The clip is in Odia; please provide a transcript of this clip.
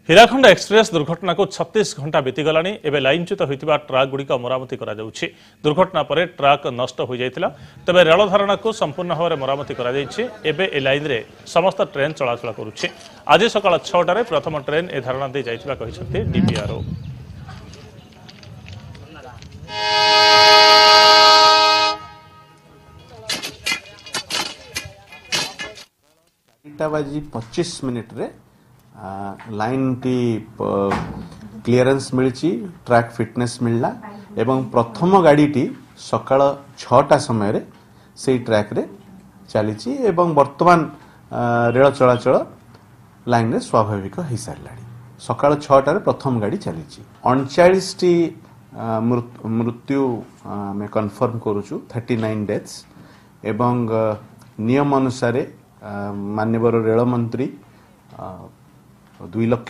ହୀରାଖଣ୍ଡ ଏକ୍ସପ୍ରେସ୍ ଦୁର୍ଘଟଣାକୁ 36 ଘଣ୍ଟା ବିତିଗଲାଣି। ଏବେ ଲାଇନଚ୍ୟୁତ ହୋଇଥିବା ଟ୍ରାକ୍ ଗୁଡ଼ିକ ମରାମତି କରାଯାଉଛି। ଦୁର୍ଘଟଣା ପରେ ଟ୍ରାକ୍ ନଷ୍ଟ ହୋଇଯାଇଥିଲା, ତେବେ ରେଳ ଧାରଣାକୁ ସମ୍ପୂର୍ଣ୍ଣ ଭାବରେ ମରାମତି କରାଯାଇଛି। ଏବେ ଏ ଲାଇନରେ ସମସ୍ତ ଟ୍ରେନ୍ ଚଳାଚଳ କରୁଛି। ଆଜି ସକାଳ 6ଟାରେ ପ୍ରଥମ ଟ୍ରେନ୍ ଏ ଧାରଣା ଦେଇ ଯାଇଥିବା କହିଛନ୍ତି ଡିପିଆର୍ଓ। बाजी 25 मिनिट रे लाइन टी क्लियरेंस मिली, ट्रैक फिटनेस मिलला एवं प्रथम गाड़ी टी सकाळ 6टा समय रे से ट्रैक रे चली एवं वर्तमान रेल चलाचल लाइन रे स्वाभाविक हो साराणी। सकाळ 6टा रे प्रथम गाड़ी चली 39 टी मृत्यु में कन्फर्म करूछु, 39 डेथ्स एवं नियम अनुसार माननीय रेल मंत्री 2 लाख